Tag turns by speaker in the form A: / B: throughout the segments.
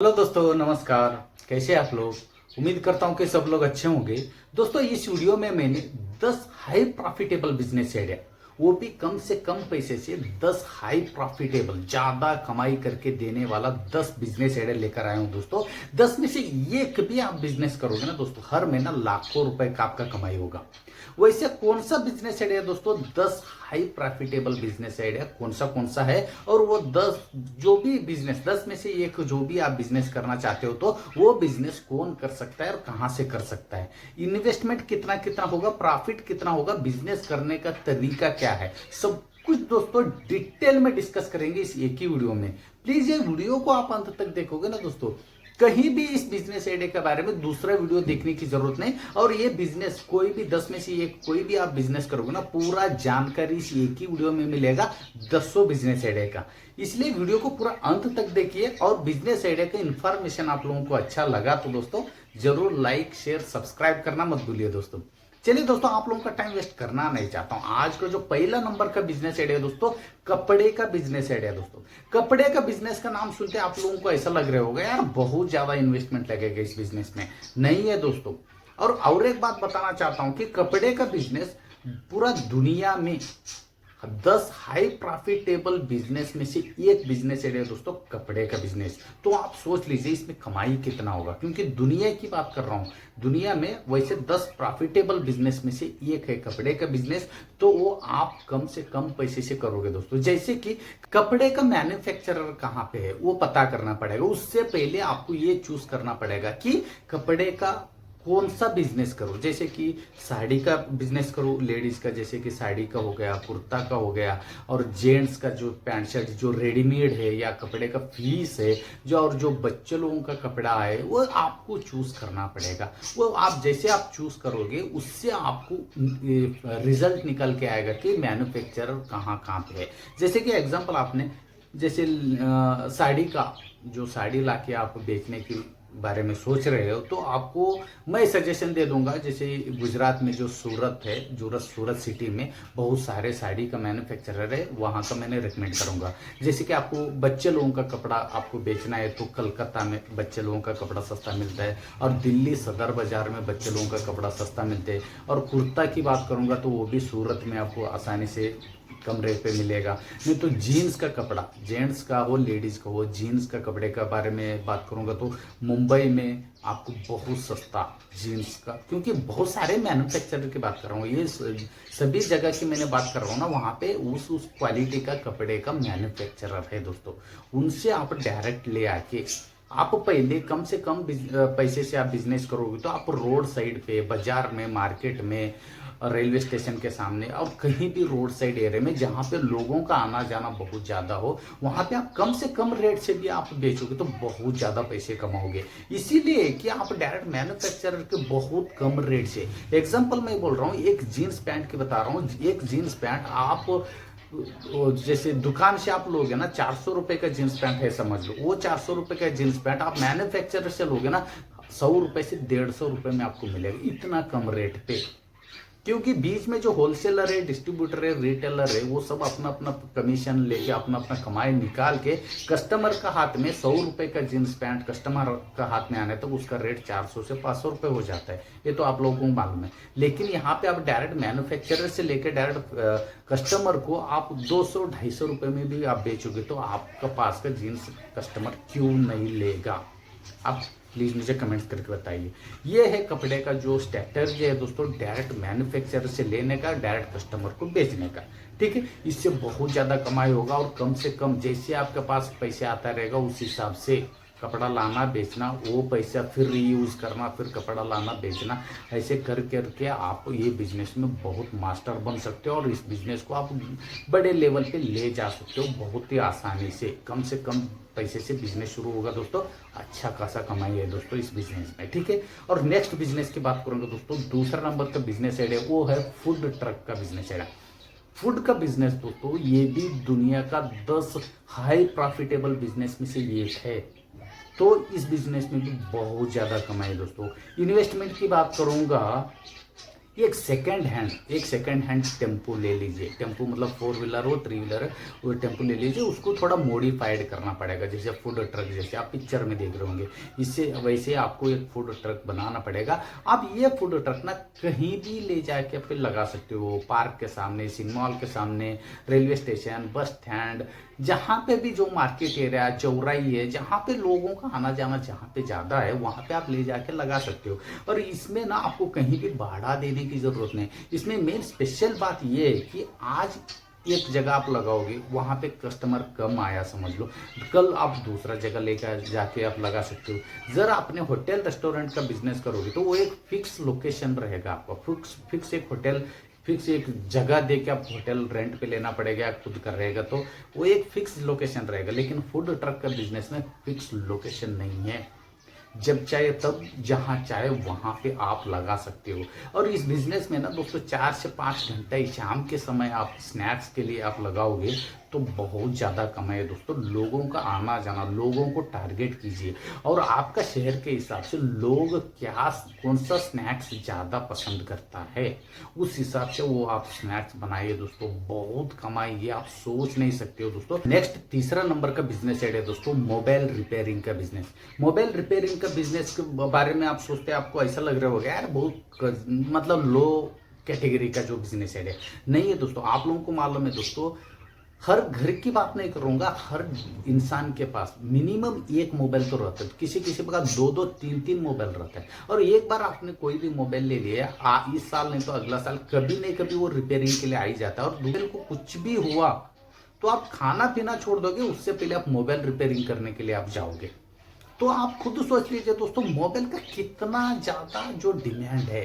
A: Hello दोस्तों, नमस्कार। कैसे आप लोग? उम्मीद करता हूं कि सब लोग अच्छे होंगे। दोस्तों, इस वीडियो में मैंने 10 हाई प्रॉफिटेबल बिजनेस आइडिया, वो भी कम से कम पैसे से 10 हाई प्रॉफिटेबल, ज्यादा कमाई करके देने वाला 10 बिजनेस आइडिया लेकर आया हूं दोस्तों। 10 में से एक भी आप बिजनेस करोगे ना दोस्तों, हर महीना लाखों रुपए का आपका कमाई होगा। वैसे कौन सा बिजनेस आइडिया दोस्तों, 10 हाई प्रॉफिटेबल बिजनेस आइडिया कौन सा है, और वो 10 जो भी बिजनेस, 10 में से एक जो भी आप बिजनेस करना चाहते हो तो वो बिजनेस कौन कर सकता है और कहां से कर सकता है, इन्वेस्टमेंट कितना कितना होगा, प्रॉफिट कितना होगा, बिजनेस करने का तरीका क्या है, सब कुछ दोस्तों डिटेल में डिस्कस करेंगे इस एक ही वीडियो में। प्लीज ये वीडियो को आप अंत तक देखोगे ना दोस्तों, कहीं भी इस बिजनेस आइडिया के बारे में दूसरा वीडियो देखने की जरूरत नहीं। और ये बिजनेस कोई भी 10 में से एक कोई भी आप बिजनेस करोगे ना, पूरा जानकारी इस एक ही वीडियो में मिलेगा 10 बिजनेस आइडिया का। इसलिए वीडियो को पूरा अंत तक देखिए, और बिजनेस आइडिया का इंफॉर्मेशन आप लोगों को अच्छा लगा तो दोस्तों जरूर लाइक शेयर सब्सक्राइब करना मत भूलिए दोस्तों। चलिए दोस्तों, आप लोगों का टाइम वेस्ट करना नहीं चाहता हूं। आज का जो पहला नंबर का बिजनेस आइडिया दोस्तों, कपड़े का बिजनेस आइडिया दोस्तों। कपड़े का बिजनेस का नाम सुनते आप लोगों को ऐसा लग रहा होगा यार बहुत ज्यादा इन्वेस्टमेंट लगेगा इस बिजनेस में। नहीं है दोस्तों। और एक बात बताना चाहता हूं कि कपड़े का बिजनेस पूरा दुनिया में 10 हाई प्रॉफिटेबल बिजनेस में से एक बिजनेस है दोस्तों, कपड़े का बिजनेस। तो आप सोच लीजिए इसमें कमाई कितना होगा, क्योंकि दुनिया की बात कर रहा हूं। दुनिया में वैसे 10 प्रॉफिटेबल बिजनेस में से एक है कपड़े का बिजनेस, तो वो आप कम से कम पैसे से करोगे दोस्तों। जैसे कि कपड़े का मैन्युफैक्चरर कहां पे है वो पता करना पड़ेगा। उससे पहले आपको ये चूज करना पड़ेगा कि कपड़े का कौन सा बिजनेस करो। जैसे कि साड़ी का बिजनेस करो, लेडीज का, जैसे कि साड़ी का हो गया, कुर्ता का हो गया, और जेंट्स का जो पैंट शर्ट जो रेडीमेड है या कपड़े का पीस है, जो और जो बच्चे लोगों का कपड़ा है, वो आपको चूज करना पड़ेगा। वो आप जैसे आप चूज करोगे उससे आपको रिजल्ट निकल के आएगा कि मैन्युफैक्चरर कहाँ कहाँ पे है। जैसे कि एग्जाम्पल आपने जैसे साड़ी का, जो साड़ी लाके आप बेचने की बारे में सोच रहे हो, तो आपको मैं सजेशन दे दूंगा। जैसे गुजरात में जो सूरत है, सूरत सिटी में बहुत सारे साड़ी का मैन्युफैक्चरर है, वहां का मैंने रिकमेंड करूंगा। जैसे कि आपको बच्चे लोगों का कपड़ा आपको बेचना है तो कलकत्ता में बच्चे लोगों का कपड़ा सस्ता मिलता है, और दिल्ली सदर बाजार में बच्चे लोगों का कपड़ा सस्ता मिलता है। और कुर्ता की बात करूंगा तो वो भी सूरत में आपको आसानी से कम रेट पे मिलेगा। नहीं तो जीन्स का कपड़ा, जेंट्स का हो लेडीज का हो, जीन्स का कपड़े का बारे में बात करूंगा तो मुंबई में आपको बहुत सस्ता जीन्स का, क्योंकि बहुत सारे मैन्युफैक्चरर की बात कर रहा हूँ, ये सभी जगह की मैंने बात कर रहा हूँ ना, वहां पे उस क्वालिटी का कपड़े का मैन्युफैक्चरर है दोस्तों। उनसे आप डायरेक्ट ले आके आप पहले कम से कम पैसे से आप बिजनेस करोगे तो आप रोड साइड पे, बाजार में, मार्केट में, रेलवे स्टेशन के सामने, और कहीं भी रोड साइड एरिया में जहां पे लोगों का आना जाना बहुत ज्यादा हो, वहां पे आप कम से कम रेट से भी आप बेचोगे तो बहुत ज्यादा पैसे कमाओगे। इसीलिए कि आप डायरेक्ट मैन्युफैक्चरर के बहुत कम रेट से, एग्जांपल मैं बोल रहा हूँ, एक जीन्स पैंट की बता रहा हूँ। एक जीन्स पैंट आप जैसे दुकान से आप लोगे ना, 400 रुपए का जींस पैंट है समझ लो, वो 400 रुपए का जींस पैंट आप मैन्युफैक्चरर से लोगे ना 100 रुपए से 150 रुपए में आपको मिलेगा, इतना कम रेट पे। क्योंकि बीच में जो होलसेलर है, डिस्ट्रीब्यूटर है, रिटेलर है, वो सब अपना अपना कमीशन लेके अपना अपना कमाई निकाल के कस्टमर का हाथ में 100 रुपए का जींस पैंट कस्टमर का हाथ में आने तक उसका रेट 400 से 500 रुपए हो जाता है। ये तो आप लोगों को मालूम है। लेकिन यहाँ पे आप डायरेक्ट मैन्युफैक्चरर से लेकर डायरेक्ट कस्टमर को आप 200-250 रुपए में भी आप बेचोगे तो आपका पास का जीन्स कस्टमर क्यों नहीं लेगा? आप प्लीज मुझे कमेंट्स करके बताइए। ये है कपड़े का जो स्ट्रैटेजी है दोस्तों, डायरेक्ट मैन्युफैक्चरर से लेने का, डायरेक्ट कस्टमर को बेचने का। ठीक है, इससे बहुत ज्यादा कमाई होगा, और कम से कम जैसे आपके पास पैसे आता रहेगा उस हिसाब से कपड़ा लाना बेचना, वो पैसा फिर रीयूज करना, फिर कपड़ा लाना बेचना, ऐसे कर करके आप ये बिजनेस में बहुत मास्टर बन सकते हो, और इस बिजनेस को आप बड़े लेवल पे ले जा सकते हो बहुत ही आसानी से। कम पैसे से बिजनेस शुरू होगा दोस्तों, अच्छा खासा कमाई है दोस्तों इस बिजनेस में। ठीक है, और नेक्स्ट बिजनेस की बात करूंगा दोस्तों, दूसरा नंबर का बिजनेस आइडिया वो है फूड ट्रक का बिजनेस आइडिया। फूड का बिजनेस दोस्तों ये भी दुनिया का 10 हाई प्रॉफिटेबल बिजनेस में से एक है। तो इस बिजनेस में भी बहुत ज्यादा कमाई है दोस्तों। इन्वेस्टमेंट की बात करूंगा, एक सेकंड हैंड टेम्पो ले लीजिए। टेम्पो मतलब 4 व्हीलर हो, 3 व्हीलर है, वो टेम्पो ले लीजिए। उसको थोड़ा मॉडिफाइड करना पड़ेगा, जैसे फूड ट्रक, जैसे आप पिक्चर में देख रहे होंगे, इससे वैसे आपको एक फूड ट्रक बनाना पड़ेगा। आप ये फूड ट्रक ना कहीं भी ले जाके फिर लगा सकते हो, पार्क के सामने, सिनेमा हॉल के सामने, रेलवे स्टेशन, बस स्टैंड, जहाँ पे भी जो मार्केट एरिया, चौराही है, जहाँ पे लोगों का आना जाना जहाँ पे ज्यादा है, वहां पे आप ले जाके लगा सकते हो। और इसमें ना आपको कहीं भी भाड़ा देने की जरूरत नहीं। इसमें मेन स्पेशल बात ये है कि आज एक जगह आप लगाओगे, वहां पे कस्टमर कम आया समझ लो, कल आप दूसरा जगह लेकर जाके आप लगा सकते हो। जरा अपने होटल रेस्टोरेंट का बिजनेस करोगे तो वो एक फिक्स लोकेशन रहेगा आपका, फिक्स एक होटल, फिक्स एक जगह दे के आप होटल रेंट पे लेना पड़ेगा, खुद कर रहेगा तो वो एक फिक्स लोकेशन रहेगा। लेकिन फूड ट्रक का बिजनेस में फिक्स लोकेशन नहीं है, जब चाहे तब, जहां चाहे वहां पे आप लगा सकते हो। और इस बिजनेस में ना दोस्तों 4 से 5 घंटे शाम के समय आप स्नैक्स के लिए आप लगाओगे तो बहुत ज्यादा कमाए दोस्तों। लोगों का आना जाना, लोगों को टारगेट कीजिए और आपका शहर के हिसाब से लोग क्या, कौन सा स्नैक्स ज्यादा पसंद करता है, उस हिसाब से वो आप स्नैक्स बनाइए दोस्तों, बहुत कमाई ये आप सोच नहीं सकते हो दोस्तों। नेक्स्ट तीसरा नंबर का बिजनेस है दोस्तों, मोबाइल रिपेयरिंग का बिजनेस। मोबाइल रिपेयरिंग का बिजनेस के बारे में आप सोचते हैं, आपको ऐसा लग रहा होगा यार बहुत मतलब लो कैटेगरी का जो बिजनेस है। नहीं है दोस्तों, आप लोगों को मालूम है दोस्तों, हर घर की बात नहीं करूंगा, हर इंसान के पास मिनिमम एक मोबाइल तो रहता है, किसी किसी के पास 2-2 3-3 मोबाइल रहता है। और एक बार आपने कोई भी मोबाइल ले लिया, इस साल नहीं तो अगला साल कभी नहीं कभी वो रिपेयरिंग के लिए आ ही जाता है। और मोबाइल को कुछ भी हुआ तो आप खाना पीना छोड़ दोगे, उससे पहले आप मोबाइल रिपेयरिंग करने के लिए आप जाओगे। तो आप खुद सोच लीजिए दोस्तों, मोबाइल का कितना ज्यादा जो डिमांड है,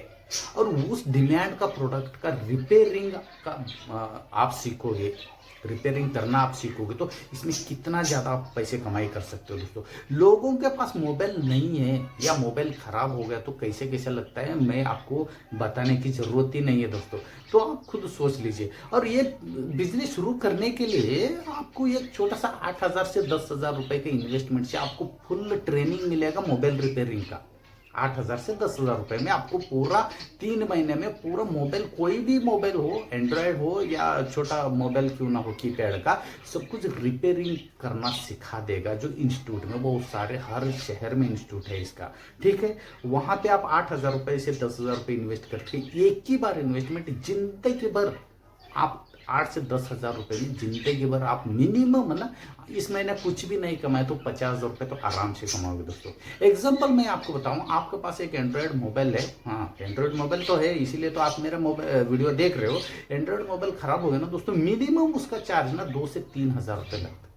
A: और उस डिमांड का प्रोडक्ट का रिपेयरिंग का आप सीखोगे, रिपेयरिंग करना आप सीखोगे तो इसमें कितना ज्यादा आप पैसे कमाई कर सकते हो दोस्तों। लोगों के पास मोबाइल नहीं है या मोबाइल खराब हो गया तो कैसे कैसे लगता है, मैं आपको बताने की जरूरत ही नहीं है दोस्तों, तो आप खुद सोच लीजिए। और ये बिजनेस शुरू करने के लिए आपको एक छोटा सा 8,000 से 10,000 रुपए के इन्वेस्टमेंट से आपको फुल ट्रेनिंग मिलेगा मोबाइल रिपेयरिंग का। 8,000 से 10,000 रुपए में आपको पूरा 3 महीने में पूरा मोबाइल, कोई भी मोबाइल हो, एंड्रॉयड हो या छोटा मोबाइल क्यों ना हो कीपैड का, सब कुछ रिपेयरिंग करना सिखा देगा। जो इंस्टीट्यूट में बहुत सारे, हर शहर में इंस्टीट्यूट है इसका, ठीक है। वहां पे आप 8,000 रुपए से 10,000 रुपए इन्वेस्ट करके एक ही बार इन्वेस्टमेंट, जिंदगी भर आप 8 से 10,000 रुपए में जिंदगी भर आप मिनिमम ना, इस महीने कुछ भी नहीं कमाए तो 50,000 रुपए तो आराम से कमाओगे दोस्तों। एग्जांपल मैं आपको बताऊं, आपके पास एक एंड्रॉयड मोबाइल है, हाँ एंड्रॉयड मोबाइल तो है, इसीलिए तो आप मेरा मोबाइल वीडियो देख रहे हो। एंड्रॉयड मोबाइल खराब हो गया ना दोस्तों, मिनिमम उसका चार्ज ना 2 से 3,000 रुपए लगता है।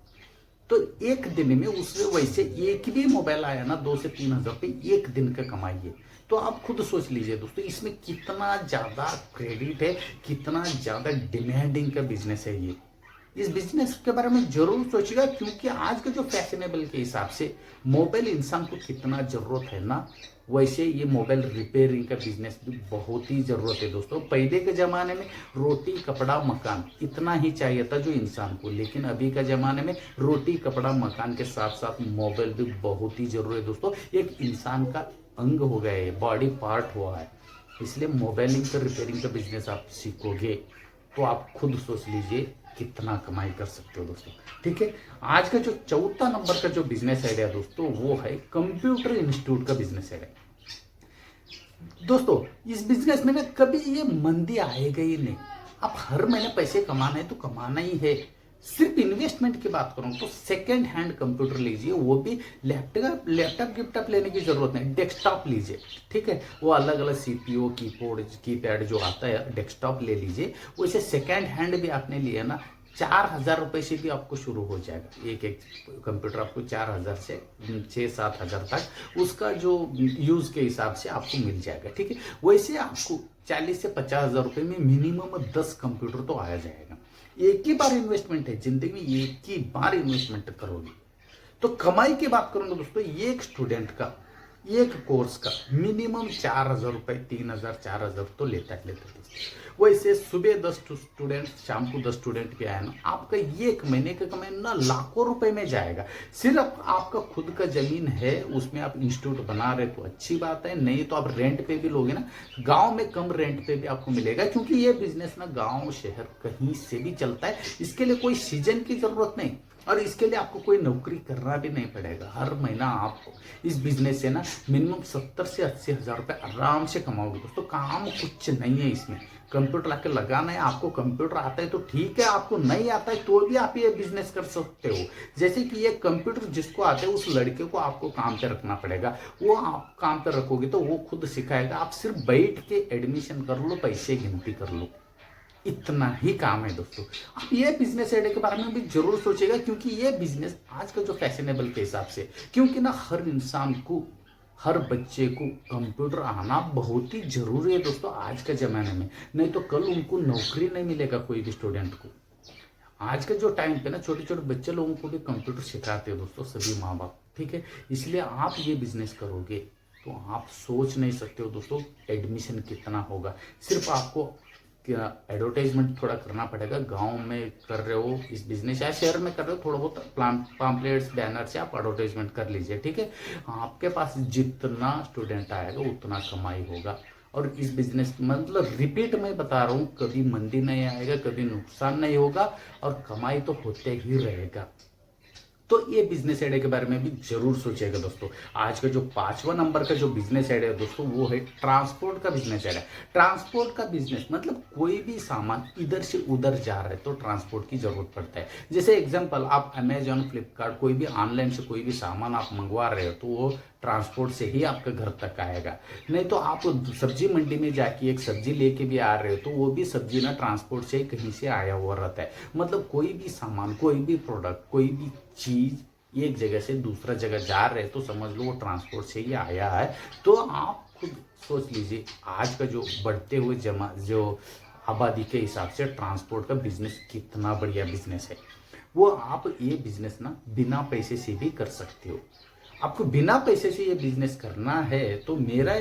A: तो एक दिन में उससे वैसे एक भी मोबाइल आया ना 2 से 3,000 रुपए एक दिन का कमाइए। तो आप खुद सोच लीजिए दोस्तों, इसमें कितना ज्यादा क्रेडिट है, कितना ज्यादा डिमांडिंग का बिजनेस है ये। इस बिजनेस के बारे में जरूर सोचिएगा, क्योंकि आज के जो फैशनेबल के हिसाब से मोबाइल इंसान को कितना जरूरत है ना, वैसे ये मोबाइल रिपेयरिंग का बिजनेस भी बहुत ही जरूरत है दोस्तों। पहले के जमाने में रोटी कपड़ा मकान इतना ही चाहिए था जो इंसान को, लेकिन अभी का जमाने में रोटी कपड़ा मकान के साथ साथ मोबाइल भी बहुत ही जरूरी है दोस्तों। एक इंसान का अंग हो गया है, बॉडी पार्ट हुआ है, इसलिए मोबाइलिंग का रिपेयरिंग का बिजनेस आप सीखोगे तो आप खुद सोच लीजिए कितना कमाई कर सकते हो दोस्तों, ठीक है। आज का जो चौथा नंबर का जो बिजनेस आइडिया दोस्तों, वो है कंप्यूटर इंस्टीट्यूट का बिजनेस आइडिया। दोस्तों इस बिजनेस में ना कभी ये मंदी आएगा ही नहीं। आप हर महीने पैसे कमाना है तो कमाना ही है। सिर्फ इन्वेस्टमेंट की बात करूं तो सेकेंड हैंड कंप्यूटर लीजिए, वो भी लैपटॉप गिफ्टअप लेने की जरूरत नहीं, डेस्कटॉप लीजिए, ठीक है। वो अलग अलग सीपीयू कीपैड जो आता है, डेस्कटॉप ले लीजिए। वैसे सेकेंड हैंड भी आपने लिया ना 4,000 रुपए से भी आपको शुरू हो जाएगा। एक एक कंप्यूटर आपको 4,000 से 6-7 हजार तक उसका जो यूज के हिसाब से आपको मिल जाएगा, ठीक है। वैसे आपको 40 से 50,000 रुपए में मिनिमम 10 कंप्यूटर तो आया जाएगा। एक ही बार इन्वेस्टमेंट है, जिंदगी में एक ही बार इन्वेस्टमेंट करोगे तो कमाई की बात करूंगा दोस्तों, एक स्टूडेंट का एक कोर्स का मिनिमम 4,000 रुपये, 3,000, 4,000 तो लेता है दोस्तों। वैसे सुबह 10 स्टूडेंट, शाम को 10 स्टूडेंट भी आए ना, आपका एक महीने का कमाई ना लाखों रुपए में जाएगा। सिर्फ आपका खुद का जमीन है, उसमें आप इंस्टीट्यूट बना रहे तो अच्छी बात है, नहीं तो आप रेंट पे भी लोगे ना, गांव में कम रेंट पे भी आपको मिलेगा, क्योंकि ये बिजनेस ना गांव शहर कहीं से भी चलता है। इसके लिए कोई सीजन की जरूरत नहीं, और इसके लिए आपको कोई नौकरी करना भी नहीं पड़ेगा। हर महीना आपको इस बिजनेस से ना मिनिमम 70 से 80 हजार रुपए आराम से कमाओगे दोस्तों। काम कुछ नहीं है इसमें, कंप्यूटर लाके लगाना है। आपको कंप्यूटर आता है तो ठीक है, आपको नहीं आता है तो भी आप ये बिजनेस कर सकते हो। जैसे कि ये कंप्यूटर जिसको आता है उस लड़के को आपको काम पे रखना पड़ेगा, वो आप काम पे रखोगे तो वो खुद सिखाएगा। आप सिर्फ बैठ के एडमिशन कर लो, पैसे गिनती कर लो, इतना ही काम है दोस्तों। आप ये बिजनेस आइडिया के बारे में भी जरूर सोचेगा, क्योंकि ये बिजनेस आज का जो फैशनेबल के हिसाब से, क्योंकि ना हर इंसान को, हर बच्चे को कंप्यूटर आना बहुत ही जरूरी है दोस्तों आज के जमाने में, नहीं तो कल उनको नौकरी नहीं मिलेगा कोई भी स्टूडेंट को। आज के जो टाइम पे ना छोटे छोटे बच्चे लोगों को भी कंप्यूटर सिखाते हैं दोस्तों, सभी माँ बाप, ठीक है। इसलिए आप ये बिजनेस करोगे तो आप सोच नहीं सकते हो दोस्तों एडमिशन कितना होगा। सिर्फ आपको एडवर्टाइजमेंट थोड़ा करना पड़ेगा। गांव में कर रहे हो इस बिजनेस या शहर में कर रहे हो, थोड़ा बहुत पैम्पलेट्स बैनर से आप एडवर्टाइजमेंट कर लीजिए, ठीक है। आपके पास जितना स्टूडेंट आएगा उतना कमाई होगा। और इस बिजनेस मतलब रिपीट मैं बता रहा हूँ, कभी मंदी नहीं आएगा, कभी नुकसान नहीं होगा, और कमाई तो होते ही रहेगा। तो ये बिजनेस आइडिया के बारे में भी जरूर सोचिएगा दोस्तों। आज का जो 5वां नंबर का जो बिजनेस आइडिया है दोस्तों, वो है ट्रांसपोर्ट का बिजनेस आइडिया। ट्रांसपोर्ट का बिजनेस मतलब कोई भी सामान इधर से उधर जा रहा है तो ट्रांसपोर्ट की जरूरत पड़ता है। जैसे एग्जांपल, आप अमेजॉन, फ्लिपकार्ट, कोई भी ऑनलाइन से कोई भी सामान आप मंगवा रहे हो तो वो ट्रांसपोर्ट से ही आपके घर तक आएगा। नहीं तो आप सब्जी मंडी में जाके एक सब्जी लेके भी आ रहे हो तो वो भी सब्जी ना ट्रांसपोर्ट से ही कहीं से आया हुआ रहता है। मतलब कोई भी सामान, कोई भी प्रोडक्ट, कोई भी चीज एक जगह से दूसरा जगह जा रहे हैं तो समझ लो वो ट्रांसपोर्ट से ही आया है। तो आप खुद सोच लीजिए, आज का जो बढ़ते हुए जो आबादी के हिसाब से ट्रांसपोर्ट का बिजनेस कितना बढ़िया बिजनेस है। वो आप ये बिजनेस ना बिना पैसे से भी कर सकते हो। आपको बिना पैसे से ये बिजनेस करना है तो मेरा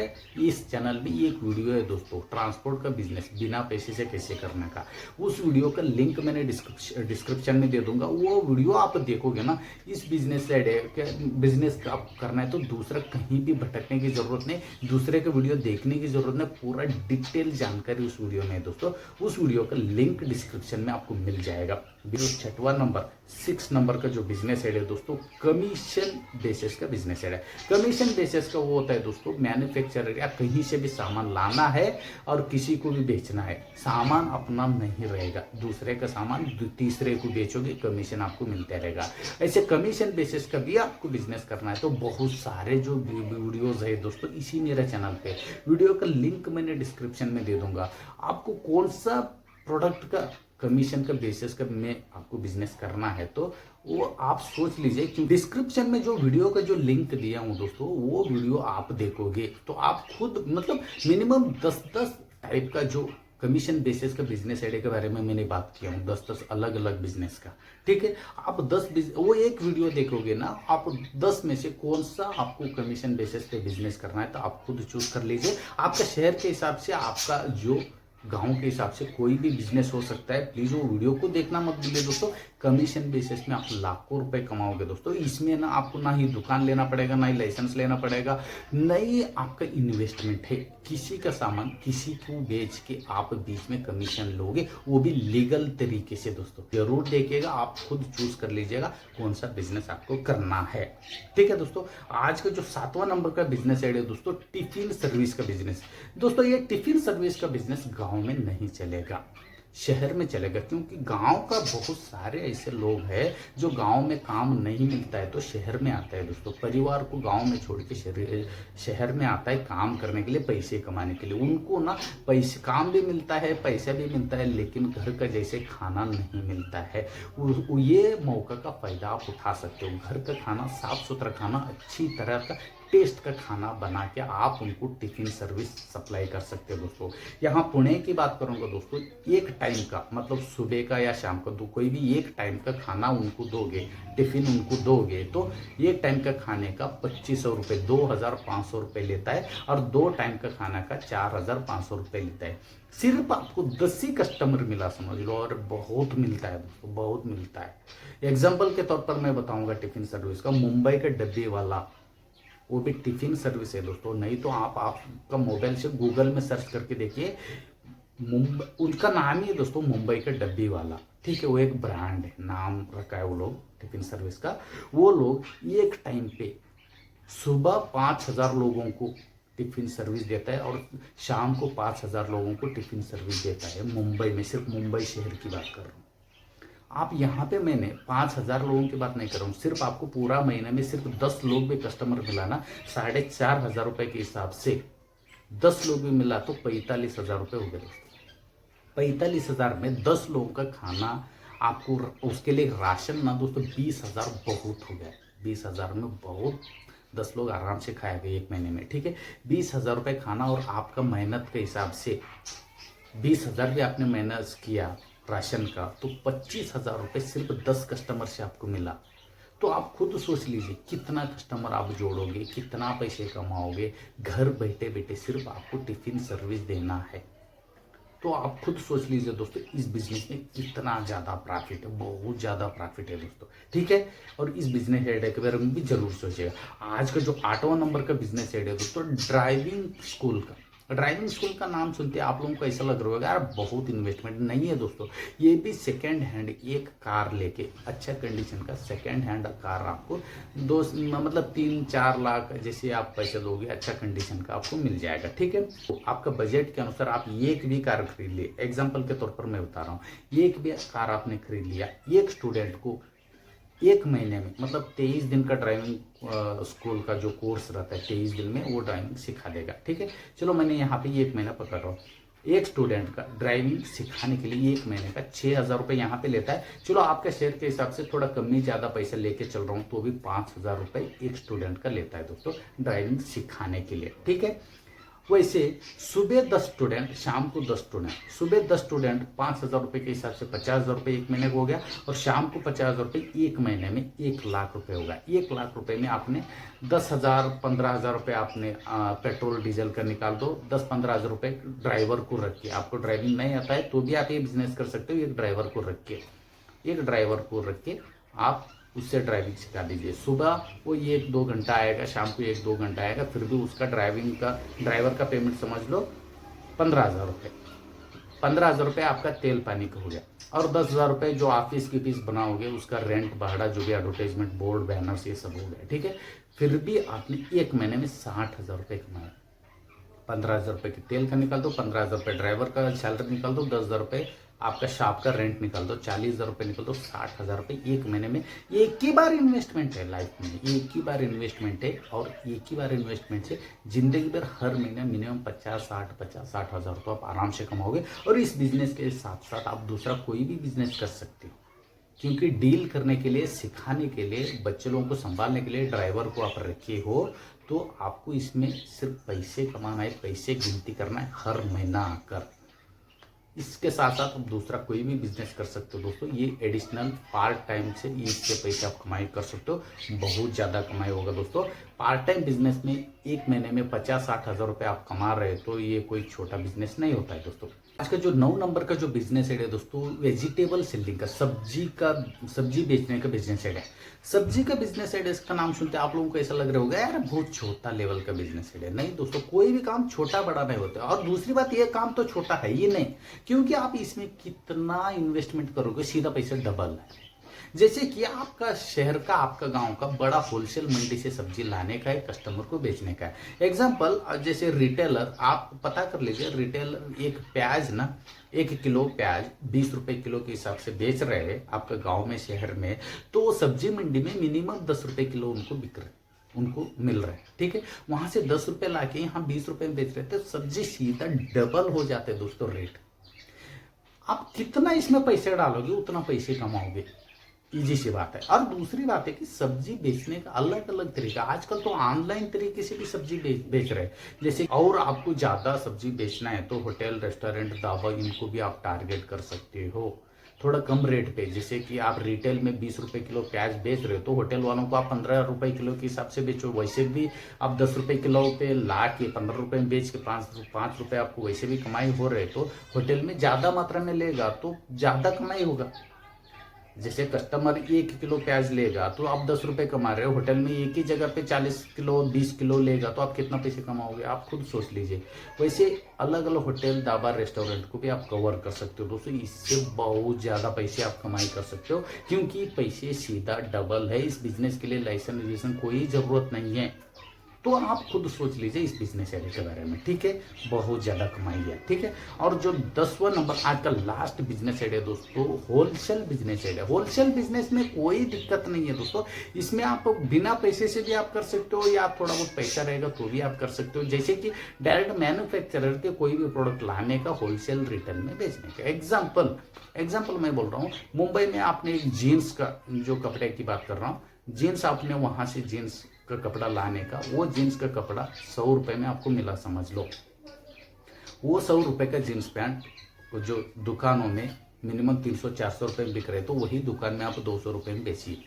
A: इस चैनल में एक वीडियो है दोस्तों, ट्रांसपोर्ट का बिजनेस बिना पैसे से कैसे करने का। उस वीडियो का लिंक मैंने डिस्क्रिप्शन में दे दूंगा। वो वीडियो आप देखोगे ना, इस बिजनेस से बिजनेस आप करना है तो दूसरा कहीं भी भटकने की जरूरत नहीं, दूसरे का वीडियो देखने की जरूरत नहीं। पूरा डिटेल जानकारी उस वीडियो में है दोस्तों। उस वीडियो का लिंक डिस्क्रिप्शन में आपको मिल जाएगा। 6वां नंबर, 6 नंबर का जो बिजनेस है दोस्तों, कमीशन बेसिस का बिजनेस है। कमीशन बेसिस का वो होता है दोस्तों, मैन्युफैक्चरर या कहीं से भी सामान लाना है और किसी को भी बेचना है। सामान अपना नहीं रहेगा, दूसरे का सामान तीसरे को बेचोगे, कमीशन आपको मिलता रहेगा। ऐसे कमीशन बेसिस का भी आपको बिजनेस करना है तो बहुत सारे जो वीडियोज है दोस्तों इसी मेरे चैनल पे, वीडियो का लिंक मैंने डिस्क्रिप्शन में दे दूंगा। आपको कौन सा प्रोडक्ट का कमीशन का बेसिस का में आपको बिजनेस करना है तो वो आप सोच लीजिए, क्योंकि डिस्क्रिप्शन में जो वीडियो का जो लिंक दिया हूं दोस्तों, वो वीडियो आप देखोगे तो आप खुद मतलब मिनिमम 10-10 टाइप का जो कमीशन बेसिस का बिजनेस आइडिया के बारे में मैंने बात किया हूँ, 10-10 अलग अलग बिजनेस का, ठीक है। आप 10 वो एक वीडियो देखोगे ना, आप 10 में से कौन सा आपको कमीशन बेसिस पे बिजनेस करना है तो आप खुद चूज कर लीजिए। आपका शहर के हिसाब से, आपका जो गांव के हिसाब से कोई भी बिजनेस हो सकता है। प्लीज वो वीडियो को देखना मत भूलिए दोस्तों। कमीशन बेसिस में आप लाखों रुपए कमाओगे दोस्तों। इसमें ना आपको ना ही दुकान लेना पड़ेगा, ना ही लाइसेंस लेना पड़ेगा, नहीं आपका इन्वेस्टमेंट है। किसी का सामान किसी को बेच के आप बीच में कमीशन लोगे, वो भी लीगल तरीके से दोस्तों। जरूर देखिएगा, आप खुद चूज कर लीजिएगा कौन सा बिजनेस आपको करना है, ठीक है दोस्तों। आज का जो 7वां नंबर का बिजनेस आइडिया दोस्तों, टिफिन सर्विस का बिजनेस। दोस्तों ये टिफिन सर्विस का बिजनेस गाँव में नहीं चलेगा, शहर में चलेगा, क्योंकि गांव का बहुत सारे ऐसे लोग हैं जो गांव में काम नहीं मिलता है तो शहर में आता है दोस्तों। परिवार को गांव में छोड़ के शहर में आता है काम करने के लिए, पैसे कमाने के लिए। उनको ना पैसे, काम भी मिलता है, पैसा भी मिलता है, लेकिन घर का जैसे खाना नहीं मिलता है। ये मौका का फायदा आप उठा सकते हो। घर का खाना, साफ सुथरा खाना, अच्छी तरह का टेस्ट का खाना बना के आप उनको टिफिन सर्विस सप्लाई कर सकते हो दोस्तों। यहाँ पुणे की बात करूंगा दोस्तों, एक टाइम का, मतलब सुबह का या शाम का, कोई भी एक टाइम का खाना उनको दोगे, टिफिन उनको दोगे, तो एक टाइम का खाने का 2500 रुपये, 2500 रुपये लेता है, और 2 टाइम का खाना का 4500 रुपये लेता है। सिर्फ आपको 10 ही कस्टमर मिला समझ लो, और बहुत मिलता है दोस्तों, बहुत मिलता है। एग्जाम्पल के तौर पर मैं बताऊंगा टिफिन सर्विस का, मुंबई का डब्बे वाला, वो भी टिफिन सर्विस है दोस्तों। नहीं तो आप आपका मोबाइल से गूगल में सर्च करके देखिए, मुंबई, उनका नाम ही है दोस्तों मुंबई का डब्बी वाला, ठीक है। वो एक ब्रांड है, नाम रखा है वो लोग टिफिन सर्विस का। वो लोग एक टाइम पे सुबह 5000 लोगों को टिफिन सर्विस देता है, और शाम को 5000 लोगों को टिफिन सर्विस देता है मुंबई में। सिर्फ मुंबई शहर की बात कर रहा हूँ। आप यहाँ पे मैंने 5000 लोगों की बात नहीं कर रहा हूँ, सिर्फ आपको पूरा महीने में सिर्फ 10 लोग भी कस्टमर मिलाना, 4500 रुपए के हिसाब से 10 लोग भी मिला तो 45,000 रुपये हो गए दोस्तों। 45,000 में 10 लोगों का खाना आपको, उसके लिए राशन ना दोस्तों 20,000 बहुत हो गया। 20,000 में बहुत, 10 लोग आराम से खाएंगे एक महीने में, ठीक है। 20,000 रुपये खाना, और आपका मेहनत के हिसाब से 20,000 भी आपने मेहनत किया राशन का, तो 25,000 रुपये सिर्फ 10 कस्टमर से आपको मिला। तो आप खुद सोच लीजिए कितना कस्टमर आप जोड़ोगे, कितना पैसे कमाओगे घर बैठे बैठे, सिर्फ आपको टिफिन सर्विस देना है। तो आप खुद सोच लीजिए दोस्तों, इस बिजनेस में कितना ज़्यादा प्रॉफिट है, बहुत ज़्यादा प्रॉफिट है दोस्तों, ठीक है। और इस बिजनेस आइडिया के बारे में भी जरूर सोचिएगा। आज का जो 8वां नंबर का बिजनेस आइडिया दोस्तों, ड्राइविंग स्कूल का। ड्राइविंग स्कूल का नाम सुनते आप लोगों को ऐसा लग रहा होगा यार बहुत इन्वेस्टमेंट, नहीं है दोस्तों। ये भी सेकेंड हैंड एक कार लेके, अच्छा कंडीशन का सेकेंड हैंड कार आपको मतलब 3-4 लाख जैसे आप पैसे दोगे, अच्छा कंडीशन का आपको मिल जाएगा, ठीक है। तो आपका बजट के अनुसार आप एक भी कार खरीद लिए, एग्जाम्पल के तौर पर मैं बता रहा हूँ, एक भी कार आपने खरीद लिया, एक स्टूडेंट को एक महीने में, मतलब 23 दिन का ड्राइविंग स्कूल का जो कोर्स रहता है, 23 दिन में वो ड्राइविंग सिखा देगा, ठीक है। चलो मैंने यहाँ पे एक महीना पकड़ रहा हूँ, एक स्टूडेंट का ड्राइविंग सिखाने के लिए एक महीने का 6,000 रुपये यहाँ पे लेता है। चलो आपके शहर के हिसाब से थोड़ा कम ही ज़्यादा पैसा लेके चल रहा हूँ, तो भी 5,000 रुपये एक स्टूडेंट का लेता है दोस्तों ड्राइविंग सिखाने के लिए, ठीक है। वैसे सुबह 10 स्टूडेंट, शाम को 10 स्टूडेंट, सुबह 10 स्टूडेंट 5,000 रुपये के हिसाब से 50,000 रुपये एक महीने को हो गया, और शाम को 50,000 रुपये एक महीने में 1,00,000 रुपये होगा। 1,00,000 रुपये में आपने 10,000 15,000 रुपये आपने पेट्रोल डीजल का निकाल दो, 10-15,000 रुपये ड्राइवर को रख के, आपको ड्राइविंग नहीं आता है तो भी आप ये बिजनेस कर सकते हो। एक ड्राइवर को रख के आप उससे ड्राइविंग सिखा दीजिए। सुबह वो 1-2 घंटा आएगा, शाम को 1-2 घंटा आएगा, फिर भी उसका ड्राइवर का पेमेंट समझ लो 15,000 रुपये। 15,000 रुपये आपका तेल पानी का हो गया, और 10,000 रुपये जो ऑफिस की फीस बनाओगे, उसका रेंट भाड़ा, जो भी एडवर्टाइजमेंट बोर्ड बैनर्स ये सब हो गया, ठीक है। फिर भी आपने एक महीने में 60,000 रुपये कमाया। 15,000 रुपये की तेल का निकाल दो, 15,000 रुपये ड्राइवर का सैलरी निकाल दो, 10,000 रुपये आपका शॉप का रेंट निकाल दो, 40,000 रुपये निकाल दो, 60,000 रुपये एक महीने में। एक ही बार इन्वेस्टमेंट है लाइफ में, एक ही बार इन्वेस्टमेंट है, और एक ही बार इन्वेस्टमेंट से जिंदगी भर हर महीने मिनिमम 50-60 तो आप आराम से कमाओगे। और इस बिजनेस के साथ साथ आप दूसरा कोई भी बिजनेस कर सकते हो, क्योंकि डील करने के लिए, सिखाने के लिए, बच्चे लोगों को संभालने के लिए ड्राइवर को आप रखे हो, तो आपको इसमें सिर्फ पैसे कमाना है, पैसे गिनती करना है हर महीना आकर। इसके साथ साथ आप दूसरा कोई भी बिजनेस कर सकते हो दोस्तों। ये एडिशनल पार्ट टाइम से इससे पैसे आप कमाई कर सकते हो, बहुत ज़्यादा कमाई होगा दोस्तों। पार्ट टाइम बिजनेस में एक महीने में 50-60 हज़ार रुपये आप कमा रहे हो, तो ये कोई छोटा बिजनेस नहीं होता है दोस्तों। आज का जो 9 नंबर का जो बिजनेस है दोस्तों, वेजिटेबल सेलिंग का, सब्जी बेचने का बिजनेस है। सब्जी का बिजनेस है, इसका नाम सुनते आप लोगों को ऐसा लग रहा होगा यार बहुत छोटा लेवल का बिजनेस है। नहीं दोस्तों, कोई भी काम छोटा बड़ा नहीं होता। और दूसरी बात, ये काम तो छोटा है ही नहीं, क्योंकि आप इसमें कितना इन्वेस्टमेंट करोगे, सीधा पैसा डबल है। जैसे कि आपका शहर का, आपका गांव का बड़ा होलसेल मंडी से सब्जी लाने का है, कस्टमर को बेचने का है। एग्जांपल, जैसे रिटेलर, आप पता कर लीजिए, रिटेलर एक प्याज ना, 1 किलो प्याज 20 रुपए किलो के हिसाब से बेच रहे हैं आपका गांव में, शहर में, तो सब्जी मंडी में मिनिमम 10 रुपए किलो उनको बिक रहे, उनको मिल रहा है, ठीक है। वहां से 10 रुपए लाके यहाँ 20 रुपए में बेच रहे थे, सब्जी सीधा डबल हो जाते दोस्तों रेट। आप कितना इसमें पैसे डालोगे उतना पैसे कमाओगे। इजी सी बात है। और दूसरी बात है कि सब्जी बेचने का अलग अलग तरीका, आजकल तो ऑनलाइन तरीके से भी सब्जी बेच रहे हैं। जैसे और आपको ज्यादा सब्जी बेचना है तो होटल, रेस्टोरेंट, ढाबा, इनको भी आप टारगेट कर सकते हो थोड़ा कम रेट पे। जैसे कि आप रिटेल में 20 रुपए किलो प्याज बेच रहे हो तो होटल वालों को आप 15 रुपए किलो के हिसाब से बेचो। वैसे भी आप 10 रुपए किलो पे ला के 15 रुपए में बेच के 5 रुपए आपको वैसे भी कमाई हो रहे, तो होटल में ज्यादा मात्रा में लेगा तो ज्यादा कमाई होगा। जैसे कस्टमर 1 किलो प्याज लेगा तो आप 10 रुपए कमा रहे हो, होटल में एक ही जगह पे 40 किलो 20 किलो लेगा तो आप कितना पैसे कमाओगे, आप खुद सोच लीजिए। वैसे अलग अलग होटल, ढाबा, रेस्टोरेंट को भी आप कवर कर सकते हो दोस्तों। इससे बहुत ज्यादा पैसे आप कमाई कर सकते हो, क्योंकि पैसे सीधा डबल है। इस बिजनेस के लिए लाइसेंस कोई जरूरत नहीं है। तो आप खुद सोच लीजिए इस बिजनेस आइडिया के बारे में, ठीक है। बहुत ज्यादा कमाई है, ठीक है। और जो 10वां नंबर आज का लास्ट बिजनेस आइडिया दोस्तों, wholesale business idea. Wholesale business में कोई दिक्कत नहीं है दोस्तों। इसमें आप बिना पैसे से भी आप कर सकते हो, या थोड़ा बहुत पैसा रहेगा तो भी आप कर सकते हो। जैसे कि डायरेक्ट मैन्युफैक्चरर के कोई भी प्रोडक्ट लाने का, होलसेल रिटेल में बेचने का। एग्जाम्पल मैं बोल रहा हूँ, मुंबई में आपने एक जीन्स का, जो कपड़े की बात कर रहा हूँ, जीन्स आपने वहां से जीन्स का कपड़ा लाने का, वो जीन्स का कपड़ा 100 रुपए में आपको मिला समझ लो। वो 100 रुपए का जीन्स पैंट जो दुकानों में मिनिमम 300-400 रुपए में बिक रहे, तो वही दुकान में आप 200 रुपए में बेचिए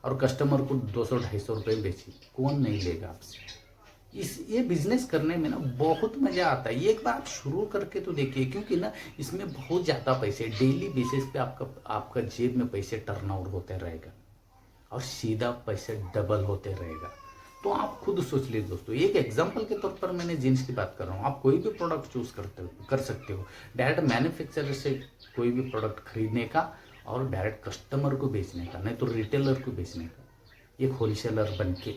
A: और कस्टमर को 200-250 रुपए में बेचिए। कौन नहीं लेगा आपसे। ये बिजनेस करने में ना बहुत मजा आता है। ये एक बार आप शुरू करके तो देखिए, क्योंकि ना इसमें बहुत ज्यादा पैसे डेली बेसिस पे आपका जेब में पैसे टर्न आउट होते रहेगा और सीधा पैसे डबल होते रहेगा। तो आप खुद सोच लीजिए दोस्तों। एक एग्जांपल के तौर पर मैंने जीन्स की बात कर रहा हूँ, आप कोई भी प्रोडक्ट चूज कर सकते हो। डायरेक्ट मैन्युफैक्चरर से कोई भी प्रोडक्ट खरीदने का और डायरेक्ट कस्टमर को बेचने का, नहीं तो रिटेलर को बेचने का। एक होलसेलर बन के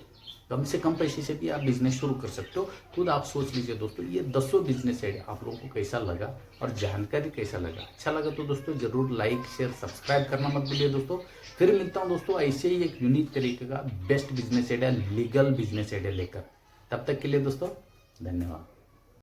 A: कम से कम पैसे से भी आप बिजनेस शुरू कर सकते हो। खुद आप सोच लीजिए दोस्तों, ये 10 बिजनेस आइडिया आप लोगों को कैसा लगा और जानकारी कैसा लगा। अच्छा लगा तो दोस्तों जरूर लाइक, शेयर, सब्सक्राइब करना मत भूलिए दोस्तों। फिर मिलता हूं दोस्तों ऐसे ही एक यूनिक तरीके का best business idea, legal business idea लेकर। तब तक के लिए दोस्तों धन्यवाद।